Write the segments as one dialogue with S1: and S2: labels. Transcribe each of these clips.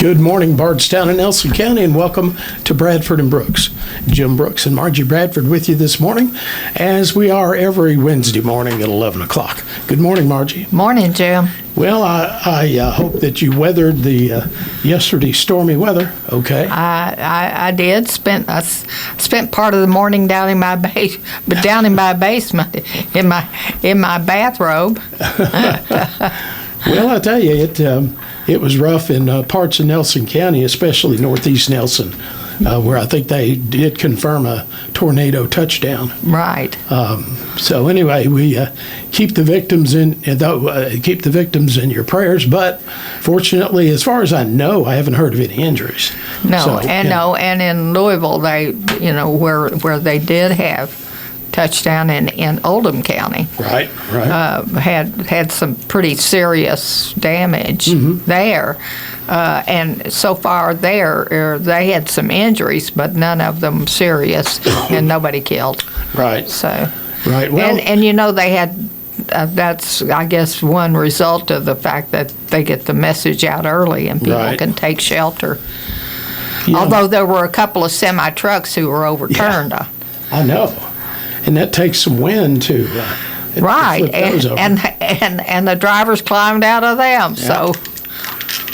S1: Good morning, Bardstown and Nelson County, and welcome to Bradford and Brooks. Jim Brooks and Margie Bradford with you this morning, as we are every Wednesday morning at 11 o'clock. Good morning, Margie.
S2: Morning, Jim.
S1: Well, I hope that you weathered the yesterday's stormy weather. Okay.
S2: I did. I spent part of the morning down in my basement in my bathrobe.
S1: Well, I tell you, it was rough in parts of Nelson County, especially northeast Nelson, where I think they did confirm a tornado touchdown.
S2: Right.
S1: So anyway, we keep the victims in your prayers. But fortunately, as far as I know, I haven't heard of any injuries.
S2: No, and in Louisville, where they did have touchdown in Oldham County.
S1: Right.
S2: Had some pretty serious damage there. And so far there, they had some injuries, but none of them serious, and nobody killed.
S1: Right.
S2: So.
S1: Right. Well.
S2: And they had. That's, I guess, one result of the fact that they get the message out early and people can take shelter. Yeah. Although there were a couple of semi-trucks who were overturned.
S1: Yeah, I know. And that takes some wind to
S2: right, and the drivers climbed out of them. Yeah. So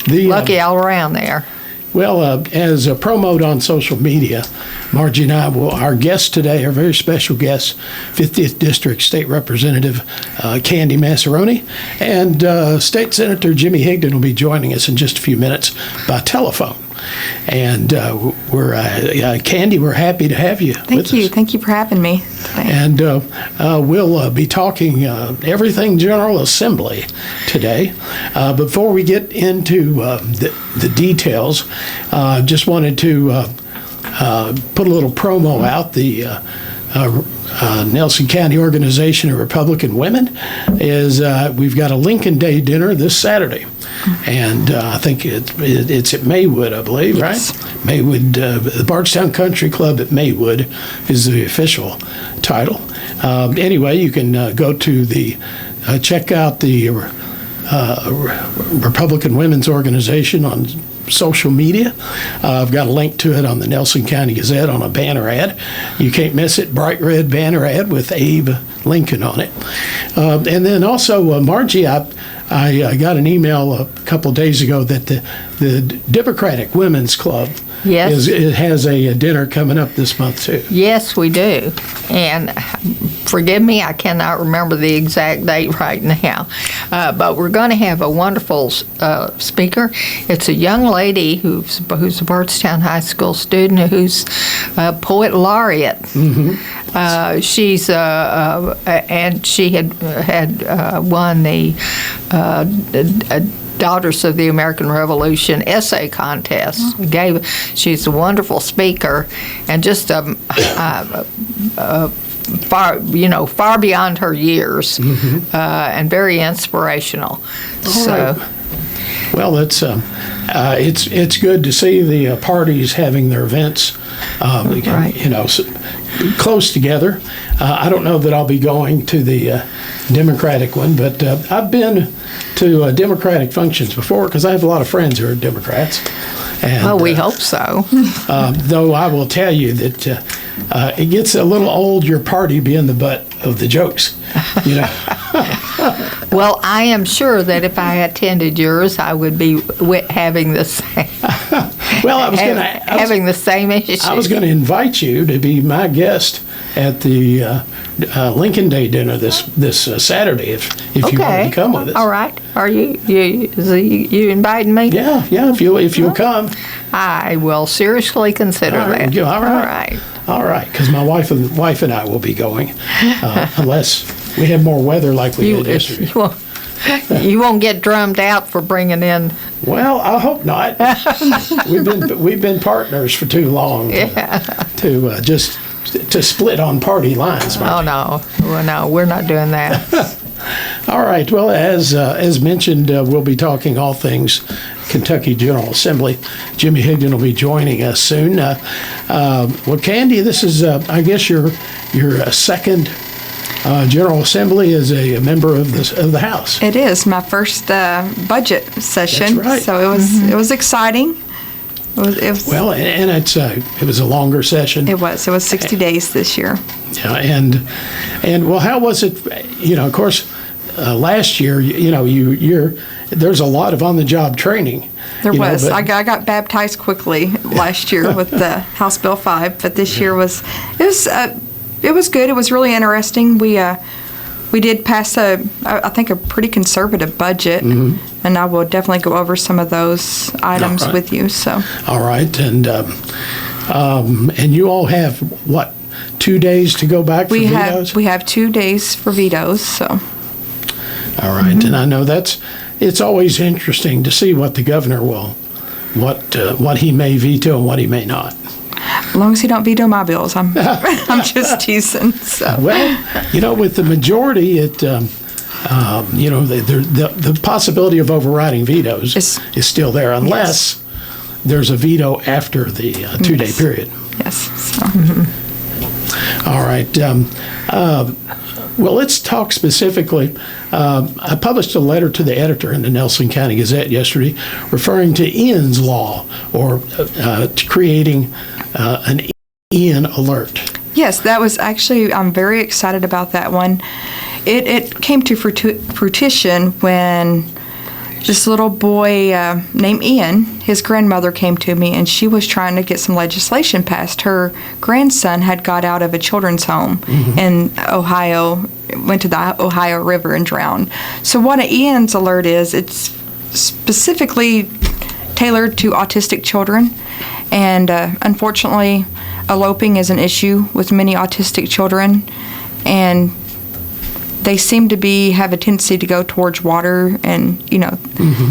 S2: lucky all around there.
S1: Well, as a promote on social media, Margie and I our guest today, our very special guest, 50th District State Representative Candy Massaroni, and State Senator Jimmy Higdon will be joining us in just a few minutes by telephone. And Candy, we're happy to have you with us.
S3: Thank you for having me today.
S1: And we'll be talking everything General Assembly today. Before we get into the details, just wanted to put a little promo out. The Nelson County Organization of Republican Women we've got a Lincoln Day dinner this Saturday. And I think it's at Maywood, I believe,
S3: yes.
S1: Right? Maywood, the Bardstown Country Club at Maywood is the official title. Anyway, you can go to check out the Republican Women's Organization on social media. I've got a link to it on the Nelson County Gazette on a banner ad. You can't miss it. Bright red banner ad with Abe Lincoln on it. And then also, Margie, I got an email a couple of days ago that the Democratic Women's Club it has a dinner coming up this month too.
S2: Yes, we do. And forgive me, I cannot remember the exact date right now. But we're going to have a wonderful speaker. It's a young lady who's a Bardstown High School student who's a poet laureate. Mm-hmm. She's and she had won the Daughters of the American Revolution essay contest. She's a wonderful speaker and just far beyond her years, and very inspirational.
S1: Well, it's good to see the parties having their events, close together. I don't know that I'll be going to the Democratic one, but I've been to Democratic functions before because I have a lot of friends who are Democrats. And,
S2: we hope so.
S1: Though I will tell you that it gets a little old, your party being the butt of the jokes.
S2: Well, I am sure that if I attended yours, I would be having the same.
S1: Well,
S2: having the same issue.
S1: I was going to invite you to be my guest at the Lincoln Day dinner this Saturday, if you wanted to come with us.
S2: All right. Are you inviting me?
S1: Yeah. If you'll come,
S2: I will seriously consider that.
S1: All right. Because my wife and I will be going, unless we have more weather like we did yesterday.
S2: You won't get drummed out for bringing in.
S1: Well, I hope not. We've been partners for too long to split on party lines.
S2: Oh no, well, no, we're not doing that.
S1: All right. Well, as mentioned, we'll be talking all things Kentucky General Assembly. Jimmy Higdon will be joining us soon. Well, Candy, this is I guess your second General Assembly as a member of the House.
S3: It is my first budget session.
S1: That's right.
S3: So it was exciting. It was
S1: Well, and it was a longer session.
S3: It was 60 days this year.
S1: Yeah, and well, how was it? Of course, last year, there's a lot of on-the-job training.
S3: There was.
S1: But,
S3: I got baptized quickly last year with the House Bill 5, but this year was good. It was really interesting. We did pass I think a pretty conservative budget, and I will definitely go over some of those items with you. So.
S1: All right, and you all have what, 2 days to go back for vetoes?
S3: We have 2 days for vetoes. So.
S1: All right, and I know it's always interesting to see what the governor what he may veto and what he may not.
S3: As long as he don't veto my bills, I'm just teasing. So.
S1: Well, with the majority, the possibility of overriding vetoes is still there unless there's a veto after the 2-day period.
S3: Yes. So.
S1: All right. Well, let's talk specifically. I published a letter to the editor in the Nelson County Gazette yesterday referring to Ian's Law, or to creating an Ian alert.
S3: Yes, that was actually, I'm very excited about that one. It came to fruition when this little boy named Ian, his grandmother came to me, and she was trying to get some legislation passed. Her grandson had got out of a children's home in Ohio, went to the Ohio River and drowned. So what an Ian's alert is, it's specifically tailored to autistic children, and unfortunately, eloping is an issue with many autistic children, and they seem to have a tendency to go towards water, and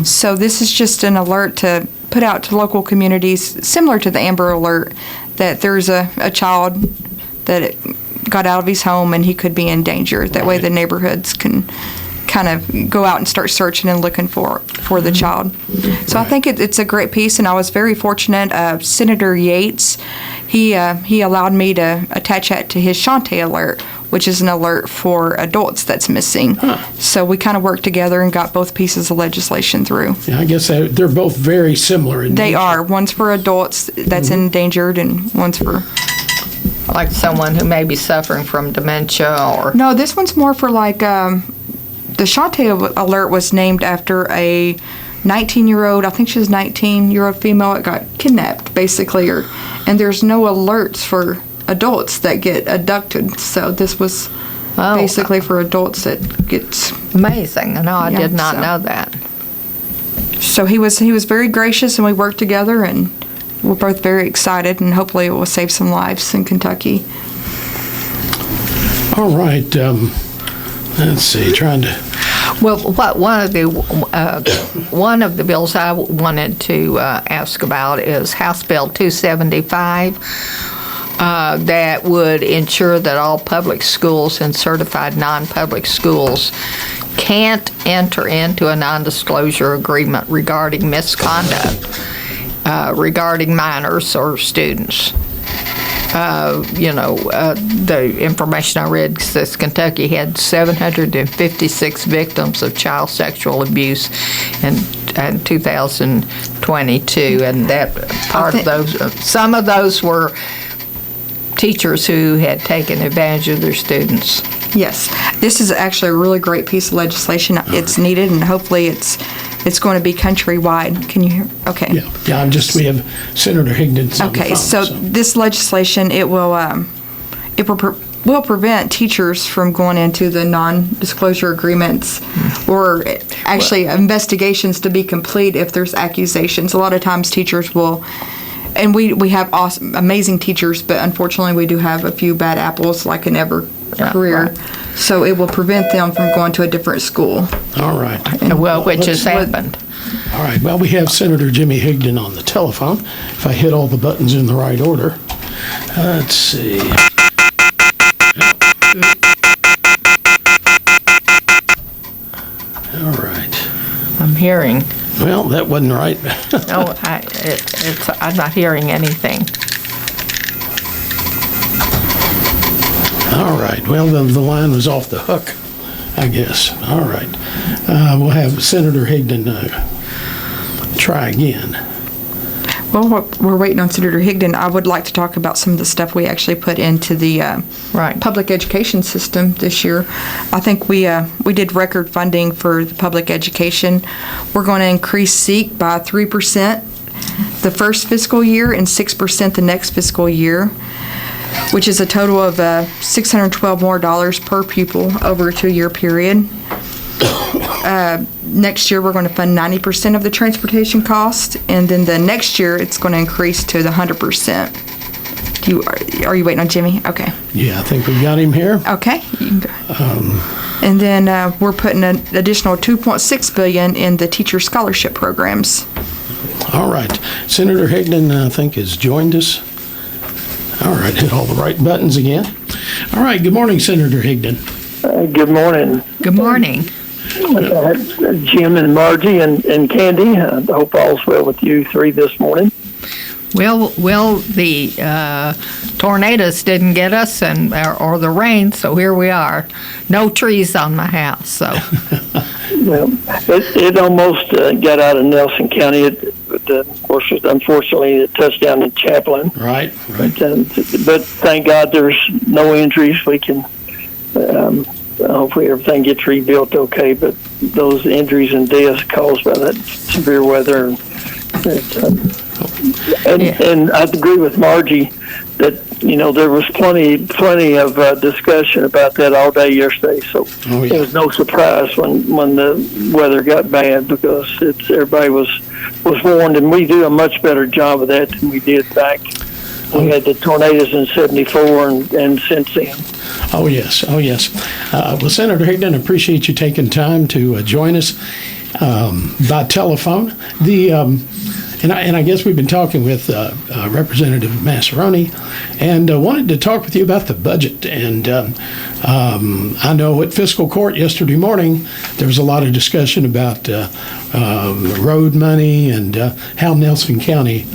S3: so this is just an alert to put out to local communities, similar to the Amber Alert, that there's a child that got out of his home and he could be in danger. That way the neighborhoods can kind of go out and start searching and looking for the child. So I think it's a great piece, and I was very fortunate. Senator Yates, he allowed me to attach that to his Shantae Alert, which is an alert for adults that's missing. So we kind of worked together and got both pieces of legislation through.
S1: Yeah, I guess they're both very similar in
S3: They
S1: nature.
S3: are. One's for adults that's endangered, and one's for...
S2: Like someone who may be suffering from dementia or...
S3: No, this one's more for like... the Shantae Alert was named after a 19-year-old, I think she was 19-year-old female that got kidnapped, basically. And there's no alerts for adults that get abducted. So this was basically for adults that gets...
S2: Amazing. No, I did not know that.
S3: So he was very gracious, and we worked together, and we're both very excited, and hopefully it will save some lives in Kentucky.
S1: All right. Let's see. Trying to...
S2: Well, one of the bills I wanted to ask about is House Bill 275. That would ensure that all public schools and certified non-public schools can't enter into a non-disclosure agreement regarding misconduct regarding minors or students. The information I read says Kentucky had 756 victims of child sexual abuse in 2022, and that part of those, some of those were teachers who had taken advantage of their students.
S3: Yes, this is actually a really great piece of legislation. It's needed, and hopefully it's going to be countrywide. Can you hear? Okay.
S1: Yeah. We have Senator Higdon.
S3: Okay, so this legislation, it will prevent teachers from going into the non-disclosure agreements, or actually investigations to be complete if there's accusations. A lot of times teachers will, and we have awesome, amazing teachers, but unfortunately we do have a few bad apples, like in every career. Right. So it will prevent them from going to a different school.
S1: All right.
S2: Which has happened.
S1: All right. Well, we have Senator Jimmy Higdon on the telephone. If I hit all the buttons in the right order. Let's see. All right.
S2: I'm hearing.
S1: Well, that wasn't right.
S2: No, I'm not hearing anything.
S1: All right. right. Well, the line was off the hook, I guess. All right. We'll have Senator Higdon try again.
S3: Well, while we're waiting on Senator Higdon, I would like to talk about some of the stuff we actually put into the public education system this year. I think we did record funding for the public education. We're going to increase SEEK by 3% the first fiscal year and 6% the next fiscal year, which is a total of $612 more per pupil over a 2-year period. Next year, we're going to fund 90% of the transportation cost, and then the next year, it's going to increase to the 100%. Are you waiting on Jimmy? Okay.
S1: Yeah, I think we've got him here.
S3: Okay. You can go. And then we're putting an additional $2.6 billion in the teacher scholarship programs.
S1: All right. Senator Higdon, I think, has joined us. All right, hit all the right buttons again. All right, good morning, Senator Higdon.
S4: Good morning.
S2: Good morning.
S4: Jim and Margie and Candy. I hope all's well with you three this morning.
S2: Well, the tornadoes didn't get us, or the rain, so here we are. No trees on my house, so.
S4: Well, it almost got out of Nelson County. Of course, unfortunately, it touched down in Chaplin.
S1: Right.
S4: But thank God there's no injuries. We can hopefully everything gets rebuilt okay. But those injuries and deaths caused by that severe weather, and I agree with Margie that there was plenty of discussion about that all day yesterday. So It was no surprise when the weather got bad, because everybody was warned, and we do a much better job of that than we did back. We had the tornadoes in '74 and since then.
S1: Oh yes. Well, Senator Higdon, I appreciate you taking time to join us by telephone. And I guess we've been talking with Representative Massaroni, and wanted to talk with you about the budget. And I know at fiscal court yesterday morning there was a lot of discussion about road money and how Nelson County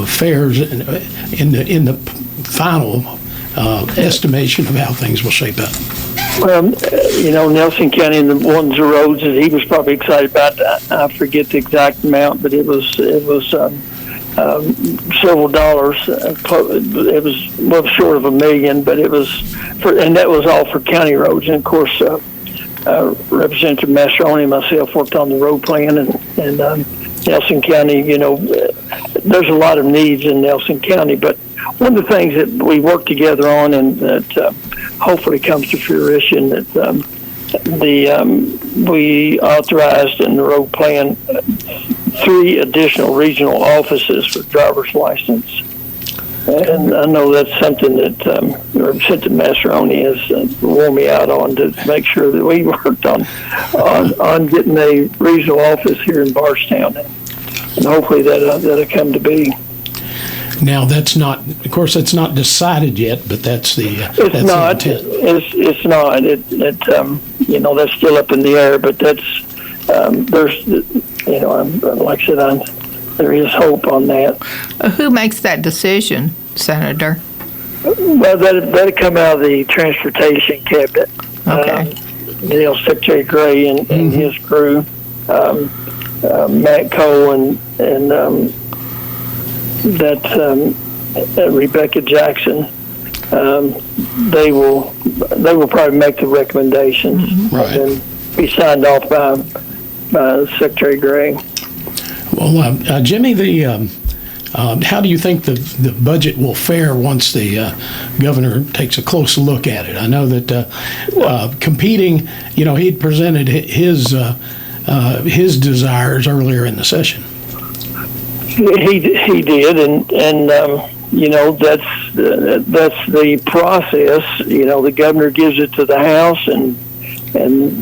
S1: fares in the final estimation of how things will shape up.
S4: Well, Nelson County and the roads that he was probably excited about, I forget the exact amount, but it was several dollars. It was well short of $1 million, but it was and that was all for county roads. And of course, Representative Massaroni and myself worked on the road plan, and Nelson County. There's a lot of needs in Nelson County, but one of the things that we worked together on, and that hopefully comes to fruition, that we authorized in the road plan 3 additional regional offices for driver's license. And I know that's something that Representative Massaroni has worn me out on, to make sure that we worked on getting a regional office here in Bardstown, and hopefully that'll come to be.
S1: Now, that's not decided yet, but that's the
S4: It's not.
S1: The intent.
S4: It's not. That's still up in the air. But that's there's like I said, there is hope on that.
S2: Who makes that decision, Senator?
S4: Well, that'll come out of the transportation cabinet.
S2: Okay.
S4: Secretary Gray and his crew, Matt Cole and Rebecca Jackson. They will probably make the recommendations,
S1: Right.
S4: and then be signed off by Secretary Gray.
S1: Well, Jimmy, how do you think the budget will fare once the governor takes a close look at it? I know that competing, he'd presented his desires earlier in the session.
S4: He did, and that's the process. The governor gives it to the House, and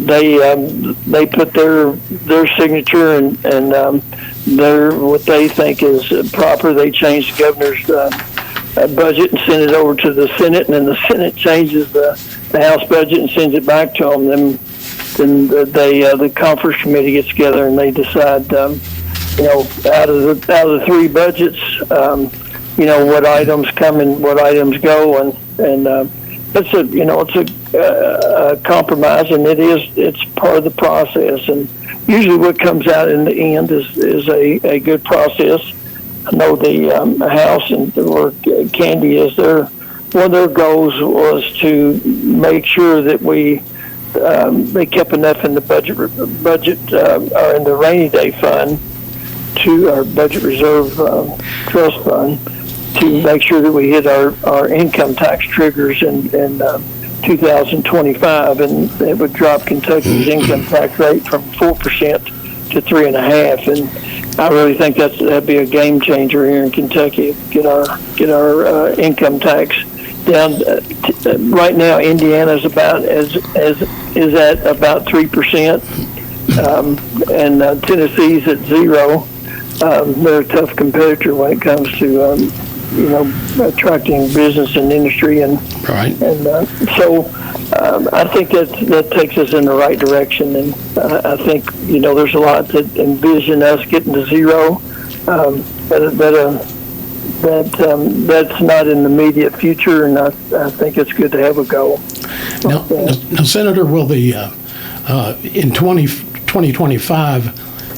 S4: they put their signature and their what they think is proper. They change the governor's budget and send it over to the Senate, and then the Senate changes the House budget and sends it back to them. Then the conference committee gets together and they decide. Out of the 3 budgets, what items come and what items go, and it's a compromise, and it's part of the process. And usually, what comes out in the end is a good process. I know the House and where Candy is there. One of their goals was to make sure that they kept enough in the budget or in the rainy day fund to our budget reserve trust fund to make sure that we hit our income tax triggers in 2025, and it would drop Kentucky's income tax rate from 4% to 3.5%. And I really think that'd be a game changer here in Kentucky. Get our income tax down. Right now, Indiana's about is at about 3%, and Tennessee's at 0%. They're a tough competitor when it comes to attracting business and industry, and
S1: Right.
S4: so I think that takes us in the right direction, and I think there's a lot that envision us getting to 0, that's not in the immediate future, and I think it's good to have a goal.
S1: Now, Senator, will the in 2025,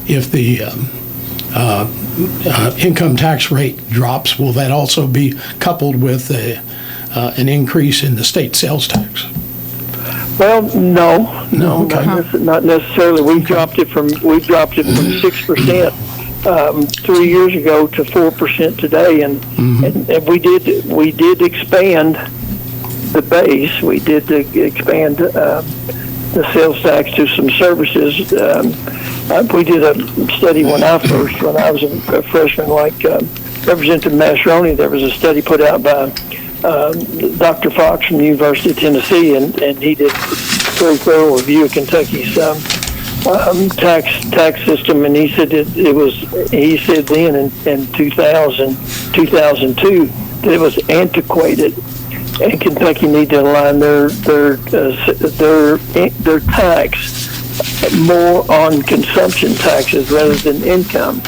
S1: if the income tax rate drops, will that also be coupled with an increase in the state sales tax?
S4: Well, no,
S1: Okay.
S4: not necessarily. We dropped it from 6% 3 years ago to 4% today, and we did expand the base. We did expand the sales tax to some services. We did a study when I was a freshman, like Representative Massaroni. There was a study put out by Dr. Fox from the University of Tennessee, and he did a very thorough review of Kentucky's tax system, and he said he said then in 2002 that it was antiquated, and Kentucky need to align their tax more on consumption taxes rather than income.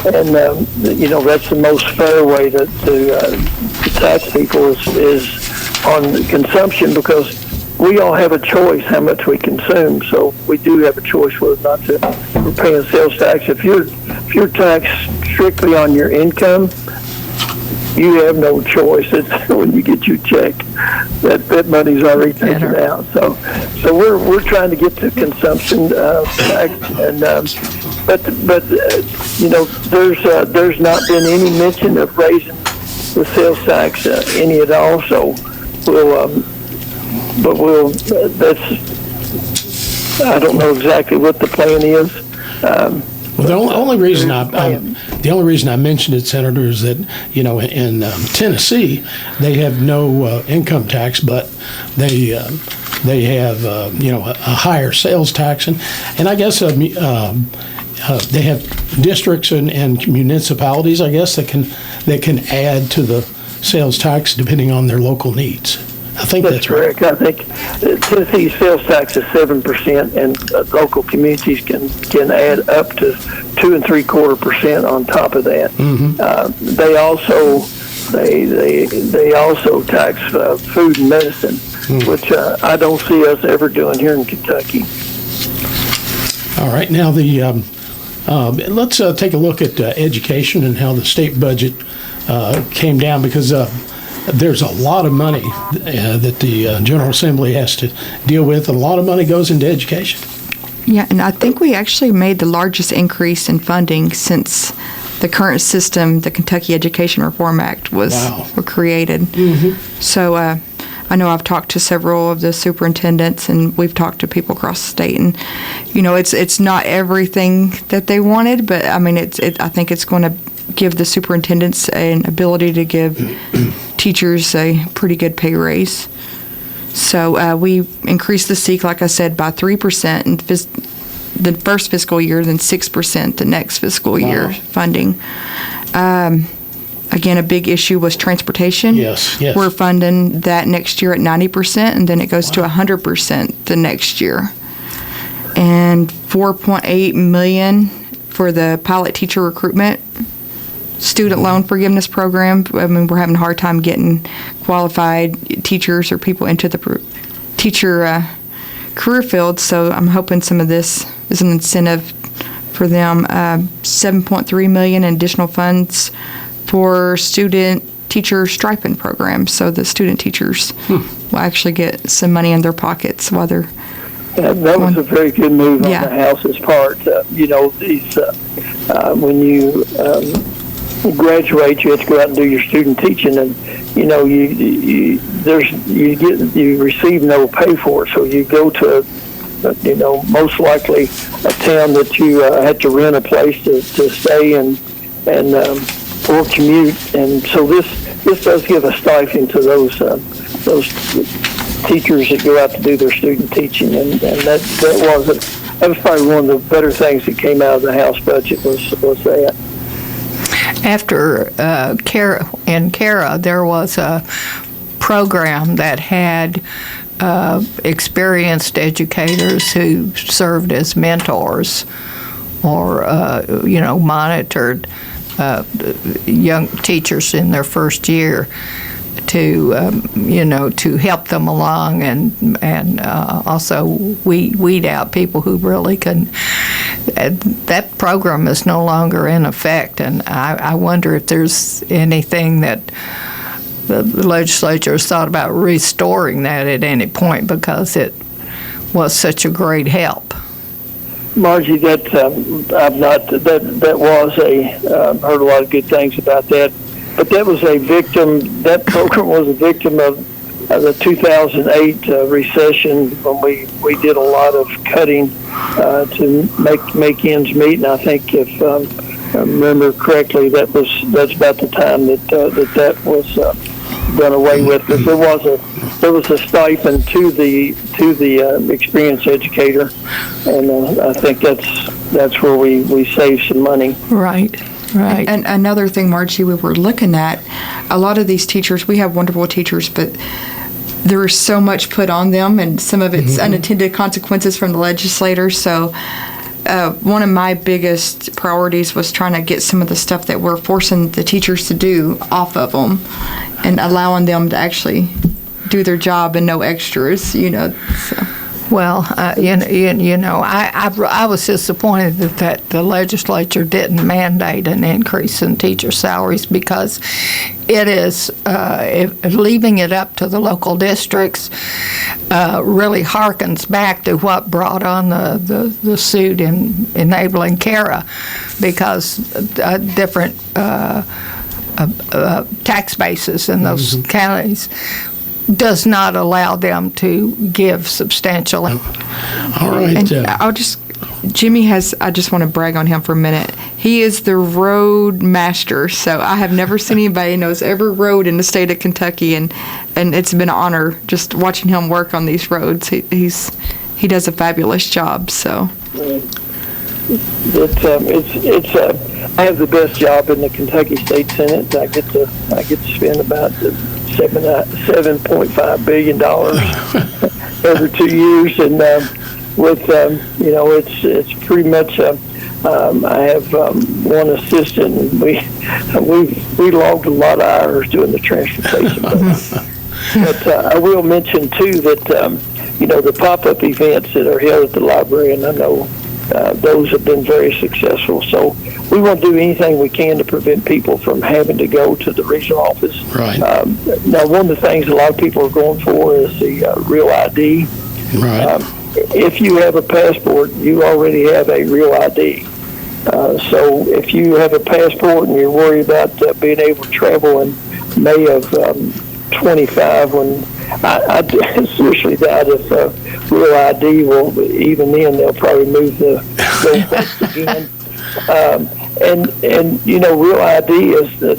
S4: And that's the most fair way to tax people is on consumption, because we all have a choice how much we consume. So we do have a choice whether or not we're paying sales tax. If you're taxed strictly on your income, you have no choice. It's when you get your check, that money's already taken out. So we're trying to get to consumption tax, and there's not been any mention of raising the sales tax any at all. So I don't know exactly what the plan is.
S1: Well, the only reason I mentioned it, Senator, is that in Tennessee they have no income tax, but they have a higher sales tax, and I guess they have districts and municipalities, I guess, that can add to the sales tax depending on their local needs. I think that's
S4: correct.
S1: Right.
S4: I think Tennessee's sales tax is 7%, and local communities can add up to 2 3/4% on top of that.
S1: Mm-hmm.
S4: They also tax food and medicine, which I don't see us ever doing here in Kentucky.
S1: All right. Now let's take a look at education and how the state budget came down, because there's a lot of money that the General Assembly has to deal with, and a lot of money goes into education.
S3: Yeah, and I think we actually made the largest increase in funding since the current system, the Kentucky Education Reform Act, were created. Mm-hmm. So I know I've talked to several of the superintendents, and we've talked to people across the state, and it's not everything that they wanted, but I mean I think it's going to give the superintendents an ability to give teachers a pretty good pay raise. So we increased the SEEK, like I said, by 3% in the first fiscal year, then 6% the next fiscal year funding. Again, a big issue was transportation.
S1: Yes.
S3: We're funding that next year at 90%, and then it goes to 100% the next year. And $4.8 million for the pilot teacher recruitment student loan forgiveness program. I mean, we're having a hard time getting qualified teachers or people into the teacher career field, so I'm hoping some of this is an incentive for them. $7.3 million in additional funds for student teacher stipend programs, so the student teachers will actually get some money in their pockets while they're
S4: that was a very good move on the House's part. These when you graduate, you have to go out and do your student teaching, and you receive no pay for it. So you go to most likely a town that you had to rent a place to stay and or commute, and so this does give a stipend to those teachers that go out to do their student teaching, and that was probably one of the better things that came out of the House budget was that.
S2: After Cara, there was a program that had experienced educators who served as mentors or, monitored young teachers in their first year to help them along and also weed out people who really can. That program is no longer in effect, and I wonder if there's anything that the legislature has thought about restoring that at any point, because it was such a great help.
S4: Margie, that was heard a lot of good things about that, but that was a victim. That program was a victim of the 2008 recession, when we did a lot of cutting to make ends meet, and I think if I remember correctly, that's about the time that was done away with. But there was a stipend to the experienced educator, and I think that's where we save some money.
S2: Right.
S3: And another thing, Margie, we were looking at, a lot of these teachers, we have wonderful teachers, but there is so much put on them, and some of it's unintended consequences from the legislators. So one of my biggest priorities was trying to get some of the stuff that we're forcing the teachers to do off of them and allowing them to actually do their job and no extras, So.
S2: Well, I was disappointed that the legislature didn't mandate an increase in teacher salaries, because it is leaving it up to the local districts really harkens back to what brought on the suit in enabling Cara, because different tax bases in those counties does not allow them to give substantial.
S1: All right.
S3: And Jimmy I just want to brag on him for a minute. He is the road master. So I have never seen anybody who knows every road in the state of Kentucky, and it's been an honor just watching him work on these roads. He does a fabulous job. So.
S4: I have the best job in the Kentucky State Senate. I get to spend about $7.5 billion every 2 years, and it's pretty much. I have one assistant, and we logged a lot of hours doing the transportation. But I will mention too that the pop-up events that are held at the library, and I know those have been very successful. So we want to do anything we can to prevent people from having to go to the regional office.
S1: Right.
S4: Now, one of the things a lot of people are going for is the real ID.
S1: Right.
S4: If you have a passport, you already have a real ID. So if you have a passport and you're worried about being able to travel in May of 25, when I seriously doubt if real ID will, even then they'll probably move the goalposts again. And real ID is the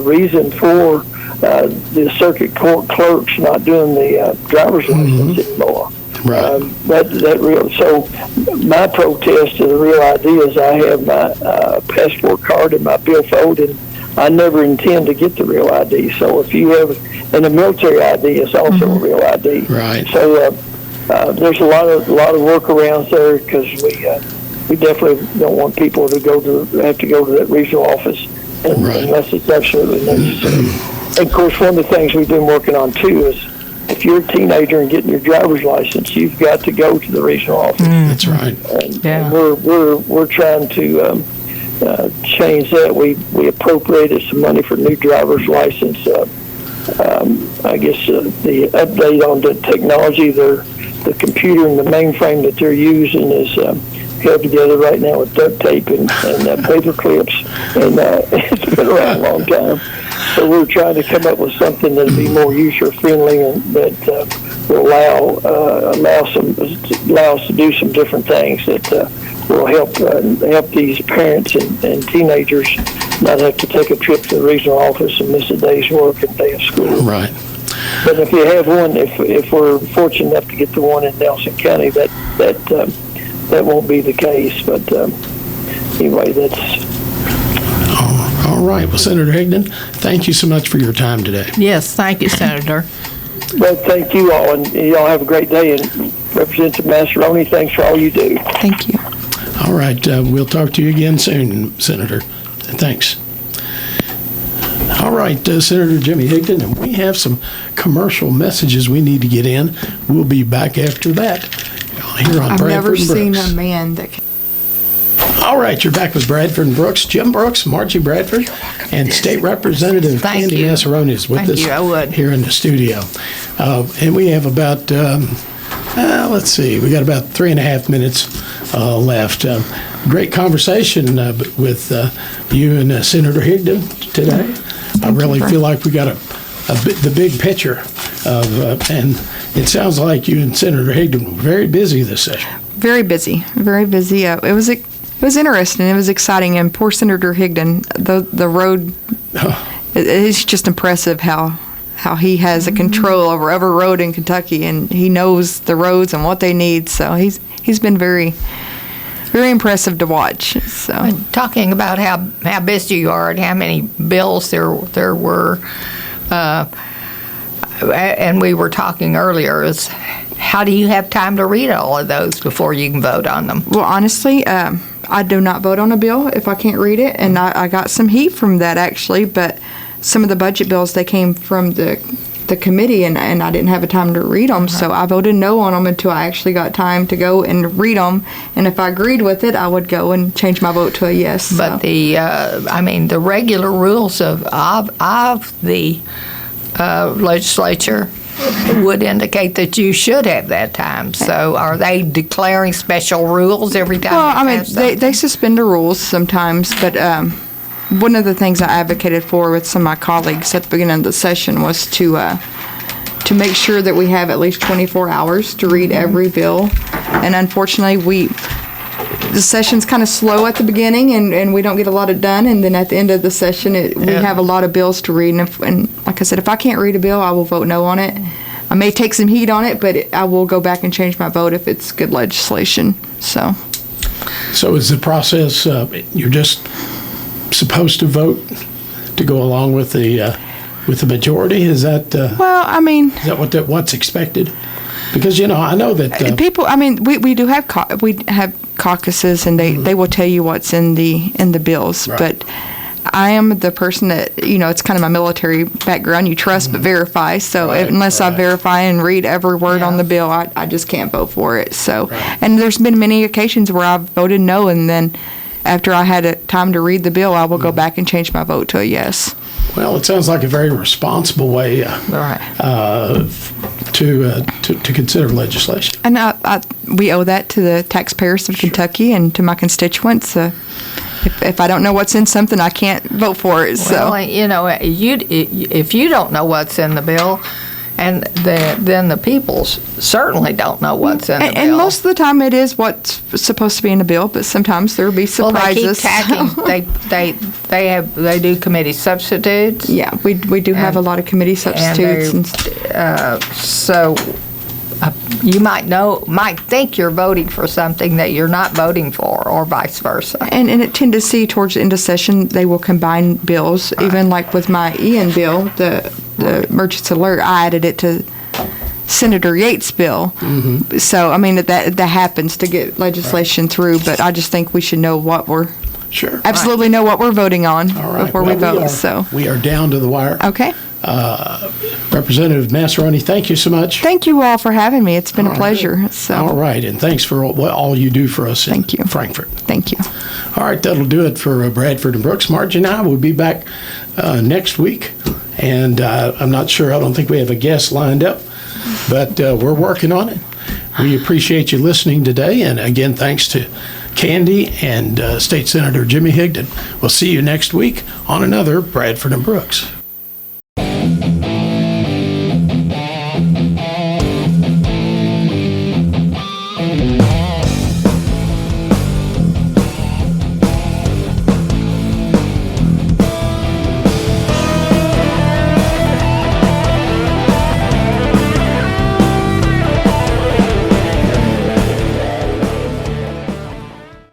S4: reason for the circuit court clerks not doing the driver's license anymore.
S1: Right.
S4: So my protest to the real ID is I have my passport card and my billfold, and I never intend to get the real ID. So if you have, and the military ID is also a real ID.
S1: Right.
S4: So there's a lot of workarounds there, because we definitely don't want people to have to go to that regional office unless it's absolutely necessary. And of course, one of the things we've been working on too is if you're a teenager and getting your driver's license, you've got to go to the regional office.
S1: That's right.
S4: And we're trying to change that. We appropriated some money for new driver's license. I guess the update on the technology, the computer and the mainframe that they're using is held together right now with duct tape and paper clips, and it's been around a long time. So we're trying to come up with something that'll be more user friendly and that will allow us to do some different things that will help these parents and teenagers not have to take a trip to the regional office and miss a day's work and day of school.
S1: Right.
S4: But if you have one, if we're fortunate enough to get the one in Nelson County, that won't be the case. But anyway, that's.
S1: All right. Well, Senator Higdon, thank you so much for your time today.
S2: Yes, thank you, Senator.
S4: Well, thank you all, and y'all have a great day. And Representative Massaroni, thanks for all you do.
S3: Thank you.
S1: All right. We'll talk to you again soon, Senator. Thanks. All right, Senator Jimmy Higdon, and we have some commercial messages we need to get in. We'll be back after that here on
S3: I've
S1: Bradford
S3: never
S1: and
S3: seen
S1: Brooks.
S3: a man that can.
S1: All right, you're back with Bradford and Brooks. Jim Brooks, Margie Bradford, and State Representative
S2: Thank
S1: Candy
S2: you.
S1: Massaroni is with
S2: Thank
S1: us
S2: you, I would.
S1: here in the studio. And we have about, let's see, we got about 3.5 minutes left. Great conversation with you and Senator Higdon today. I really feel like we got the big picture of, and it sounds like you and Senator Higdon were very busy this session.
S3: Very busy, very busy. It was interesting. It was exciting. And poor Senator Higdon, the road, it's just impressive how he has a control over every road in Kentucky, and he knows the roads and what they need. So he's been very, very impressive to watch. So
S2: Talking about how busy you are and how many bills there were, and we were talking earlier, is how do you have time to read all of those before you can vote on them?
S3: well, honestly, I do not vote on a bill if I can't read it, and I got some heat from that actually. But some of the budget bills, they came from the committee, and I didn't have a time to read them, so I voted no on them until I actually got time to go and read them. And if I agreed with it, I would go and change my vote to a yes.
S2: But
S3: so.
S2: the regular rules of the legislature would indicate that you should have that time. So are they declaring special rules every time?
S3: Well,
S2: they
S3: I mean,
S2: pass something?
S3: they suspend the rules sometimes, but one of the things I advocated for with some of my colleagues at the beginning of the session was to make sure that we have at least 24 hours to read every bill. And unfortunately, the session's kind of slow at the beginning, and we don't get a lot of done. And then at the end of the session, we have a lot of bills to read. And like I said, if I can't read a bill, I will vote no on it. I may take some heat on it, but I will go back and change my vote if it's good legislation. So
S1: is the process, you're just supposed to vote to go along with the majority? Is that
S3: well, I mean,
S1: is that what's expected? Because I know that
S3: people. I mean, we do have we have caucuses, and they will tell you what's in the bills.
S1: Right.
S3: But I am the person that it's kind of my military background. You trust but verify. So unless I verify and read every word on the bill, I just can't vote for it. So and there's been many occasions where I've voted no, and then after I had time to read the bill, I will go back and change my vote to a yes.
S1: Well, it sounds like a very responsible way to consider legislation.
S3: And we owe that to the taxpayers of Kentucky and to my constituents. If I don't know what's in something, I can't vote for it. So.
S2: Well, if you don't know what's in the bill, and then the people certainly don't know what's in the bill.
S3: And most of the time, it is what's supposed to be in the bill, but sometimes there will be surprises.
S2: Well, they keep tacking. They do committee substitutes.
S3: Yeah, we do have a lot of committee substitutes.
S2: So you might think you're voting for something that you're not voting for, or vice versa.
S3: And it tend to see towards the end of session, they will combine bills. Even like with my Ian bill, the emergency alert, I added it to Senator Yates' bill. So, I mean, that happens to get legislation through, but I just think we should know what we're
S1: Sure.
S3: absolutely know what we're voting on
S1: All right.
S3: before we
S1: Well,
S3: vote. So,
S1: we are down to the wire.
S3: okay.
S1: Representative Massaroni, thank you so much.
S3: Thank you all for having me. It's been a
S1: All right.
S3: pleasure. So,
S1: All right, and thanks for all you do for us
S3: Thank
S1: in
S3: you.
S1: Frankfort.
S3: thank you.
S1: All right, that'll do it for Bradford and Brooks. Margie and I will be back next week, and I'm not sure. I don't think we have a guest lined up, but we're working on it. We appreciate you listening today, and again, thanks to Candy and State Senator Jimmy Higdon. We'll see you next week on another Bradford and Brooks.